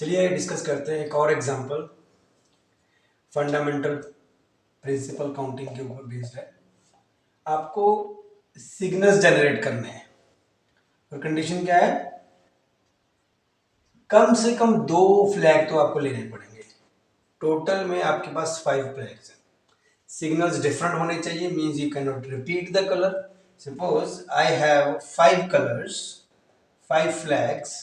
चलिए डिस्कस करते हैं एक और एग्जांपल फंडामेंटल प्रिंसिपल काउंटिंग के ऊपर बेस्ड है। आपको सिग्नल्स जनरेट करने हैं और कंडीशन क्या है, कम से कम 2 फ्लैग तो आपको लेने पड़ेंगे। टोटल में आपके पास 5 फ्लैग्स हैं। सिग्नल्स डिफरेंट होने चाहिए, means you can not repeat the colour. Suppose I have 5 colours, 5 flags.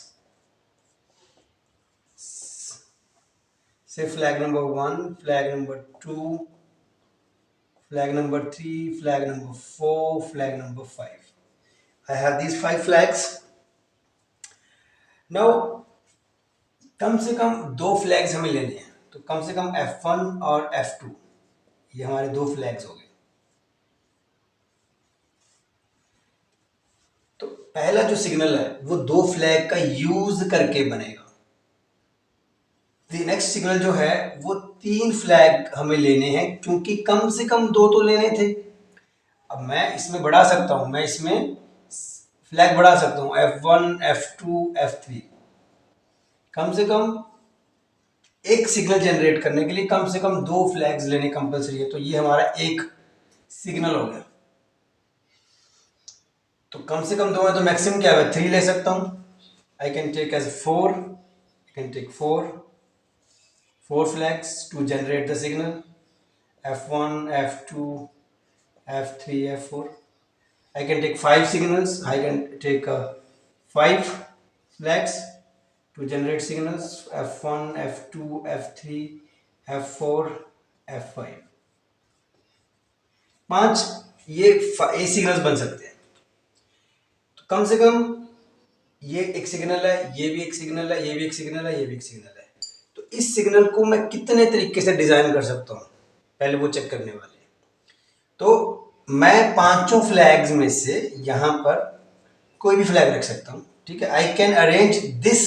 Say flag number 1, flag number 2, flag number 3, flag number 4, flag number 5. I have these 5 flags. Now कम से कम 2 flags हमें लेने हैं, तो कम से कम F1 और F2 ये हमारे 2 flags हो गए। तो पहला जो सिग्नल है वो 2 फ्लैग का यूज करके बनेगा। नेक्स्ट सिग्नल जो है वो 3 फ्लैग हमें लेने हैं, क्योंकि कम से कम 2 तो लेने थे। अब मैं इसमें बढ़ा सकता हूं, मैं इसमें फ्लैग बढ़ा सकता हूं F1, F2, F3। कम से कम एक सिग्नल जनरेट करने के लिए कम से कम 2 फ्लैग्स लेने कंपलसरी है। तो ये हमारा एक सिग्नल हो गया। तो कम से कम 2 है तो मैक्सिमम क्या है, 3 ले सकता हूं। I can take as 4, I can take 4 flags to generate the signal F1, F2, F3, F4. I can take 5 signals. I can take 5 flags to generate signals F1, F2, F3, F4, F5. 5 ये signals बन सकते हैं। तो कम से कम ये एक signal है, ये भी एक सिग्नल है, ये भी एक सिग्नल है, ये भी एक सिग्नल है। तो इस सिग्नल को मैं कितने तरीके से डिजाइन कर सकता हूं, पहले वो चेक करने वाले हैं। तो मैं 5 फ्लैग्स में से यहां पर कोई भी फ्लैग रख सकता हूं, ठीक है। I can arrange this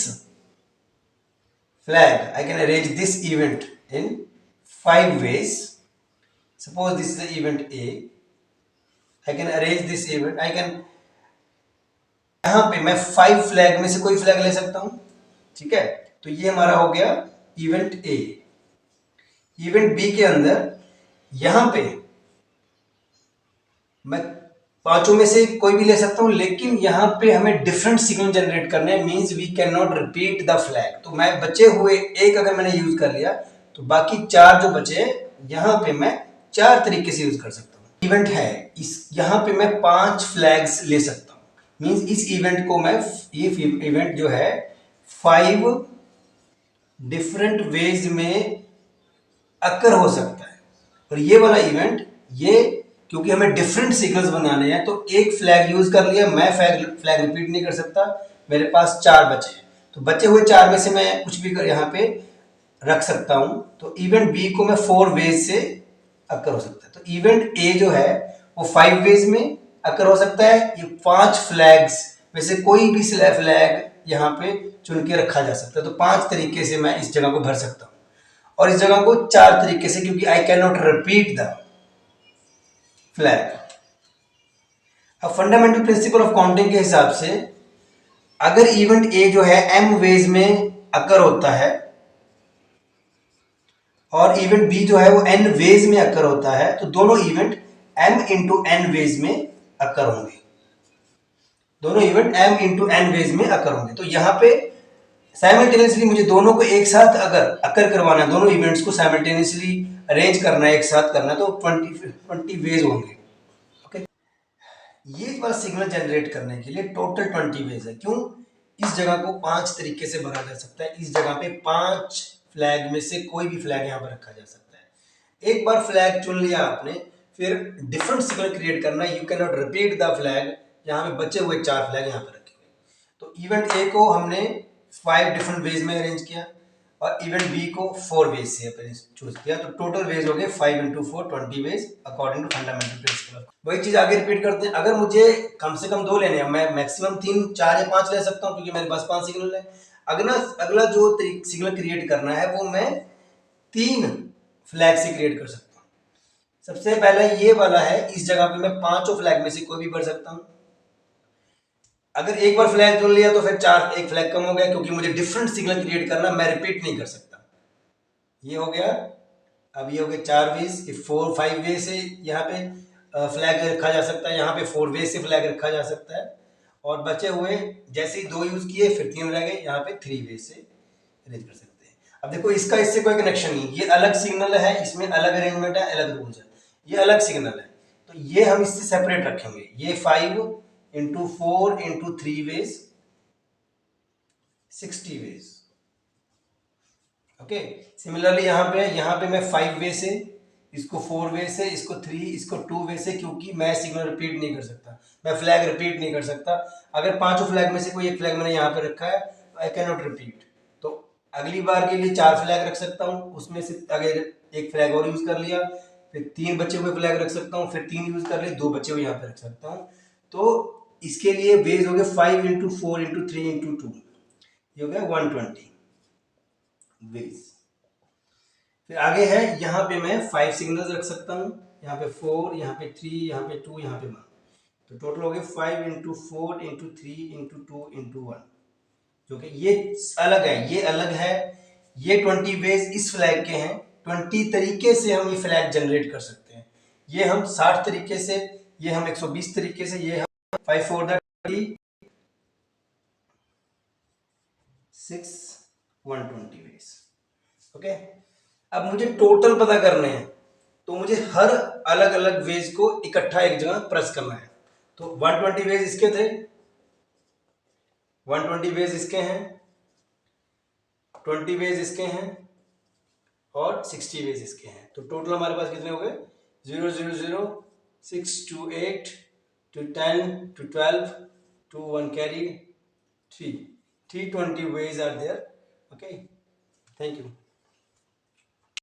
flag, I can arrange this event in 5 ways. Suppose this is the event A. I can arrange this event. I can यहां पे मैं 5 फ्लैग में से कोई फ्लैग ले सकता हूं, ठीक है। तो ये हमारा हो गया इवेंट ए। इवेंट बी के अंदर यहां पे मैं 5 में से कोई भी ले सकता हूं, लेकिन यहां पे हमें डिफरेंट सिग्नल जनरेट करने हैं, means we can not repeat the flag. तो मैं बचे हुए एक अगर मैंने यूज कर लिया तो बाकी 4 जो बचे यहां पे मैं 4 तरीके से यूज कर सकता हूं। इवेंट है इस, यहां पे मैं 5 फ्लैग्स ले सकता हूं, मींस इस इवेंट को मैं, ये इवेंट जो है 5 डिफरेंट वेज में अकर हो सकता है। और ये वाला इवेंट, ये क्योंकि हमें डिफरेंट सिग्नल्स बनाने हैं तो एक फ्लैग यूज कर लिया, मैं फ्लैग रिपीट नहीं कर सकता। मेरे पास 4 बचे, तो बचे हुए 4 में से मैं कुछ भी कर यहाँ पे रख सकता हूं। तो इवेंट बी को मैं 4 वेज से अकर हो सकता है। तो इवेंट ए जो है वो 5 वेज में अकर हो सकता है। ये 5 फ्लैग्स में से कोई भी फ्लैग यहाँ पे चुन के रखा जा सकता है। तो 5 तरीके से मैं इस जगह को भर सकता हूं, और इस जगह को 4 तरीके से, क्योंकि I can not repeat the flag. अब फंडामेंटल प्रिंसिपल ऑफ काउंटिंग के हिसाब से अगर इवेंट ए जो है m वेज में अकर होता है और इवेंट बी जो है वो n वेज में अकर होता है, तो दोनों event m into n ways में अकर होंगे। दोनों event m into n ways में अकर होंगे। तो यहाँ पे साइमल्टेनियसली मुझे दोनों को एक साथ अगर अकर करवाना है, दोनों इवेंट्स को साइमल्टेनियसली अरेंज करना है, एक साथ करना है, तो 20 वेज होंगे। ओके, ये वाला सिग्नल जनरेट करने के लिए टोटल 20 वेज है। क्यों? इस जगह को 5 तरीके से भरा जा सकता है। इस जगह पे 5 फ्लैग में से कोई भी फ्लैग यहाँ पर रखा जा सकता है। एक बार फ्लैग चुन लिया आपने, फिर डिफरेंट सिग्नल क्रिएट करना है। You can not repeat the flag. यहाँ पे बचे हुए 4 फ्लैग यहाँ पर रखे हुए। तो इवेंट ए को हमने 5 डिफरेंट वेज में अरेंज किया और इवेंट बी को 4 वेज से चूज किया। तो टोटल वेज हो गए 5 into 4, 20 ways according to fundamental principle. वही चीज आगे रिपीट करते हैं। अगर मुझे कम से कम 2 लेने हैं, मैं मैक्सिमम 3, 4 या 5 ले सकता हूँ, क्योंकि मेरे पास 5 सिग्नल है। अगला जो सिग्नल क्रिएट करना है वो मैं 3 फ्लैग से क्रिएट कर सकता हूँ। सबसे पहला ये वाला है, इस जगह पे मैं 5 फ्लैग में से कोई भी भर सकता हूँ। अगर एक बार फ्लैग चुन लिया तो फिर चार, एक फ्लैग कम हो गया, क्योंकि मुझे डिफरेंट सिग्नल क्रिएट करना, मैं रिपीट नहीं कर सकता। ये हो गया। अब ये हो गए 4 वेज, 5 वे से यहाँ पे फ्लैग रखा जा सकता है, यहाँ पे 4 वे से फ्लैग रखा जा सकता है। और बचे हुए जैसे ही 2 यूज किए फिर 3 रह गए, यहाँ पे 3 वे से अरेंज कर सकते हैं। अब देखो इसका इससे कोई कनेक्शन नहीं, ये अलग सिग्नल है, इसमें अलग अरेंजमेंट है, अलग रूल्स है, ये अलग सिग्नल है, तो ये हम इससे सेपरेट रखेंगे। ये 5 into 4 into 3 ways 60 ways. Okay, similarly यहाँ पे मैं 5 वे से, इसको 4 वे से, इसको 3, इसको 2 वे से, क्योंकि मैं सिग्नल रिपीट नहीं कर सकता, मैं फ्लैग रिपीट नहीं कर सकता। अगर पांचों फ्लैग में से कोई एक फ्लैग मैंने यहाँ पे रखा है, आई कैन नॉट रिपीट, तो अगली बार के लिए 4 फ्लैग रख सकता हूँ, उसमें से अगर एक फ्लैग और यूज कर लिया, फिर 3 बचे हुए फ्लैग रख सकता हूँ, फिर 3 यूज कर लिए, 2 बचे हुए यहाँ पे रख सकता हूँ। तो इसके लिए वेज हो गए 5 इंटू 4 इंटू 3 इंटू 2, ये हो गया 120 वेज। फिर आगे है, यहाँ पे मैं 5 सिग्नल्स रख सकता हूँ, यहाँ पे 4, यहाँ पे 3, यहाँ पे 2, यहाँ पे 1, तो टोटल हो गए 5 इंटू 4 इंटू 3 इंटू 2 इंटू 1, जो कि ये अलग है, ये अलग है। ये 20 वेज इस फ्लैग के हैं, 20 तरीके से हम ये फ्लैग जनरेट कर सकते हैं। ये हम 60 तरीके से, ये हम 120 तरीके से, ये हम 5 4 6 120 वेज। ओके, अब मुझे टोटल पता करने हैं, तो मुझे हर अलग अलग वेज को इकट्ठा एक जगह प्रेस करना है। तो 120 वेज इसके थे, 120 वेज इसके हैं, 20 वेज इसके हैं, और 60 वेज इसके हैं। तो टोटल हमारे पास कितने हो गए? 0 0 0 6 2 8 2 10 2 12 2 1 carry 3 320 ways are there. Okay, thank you.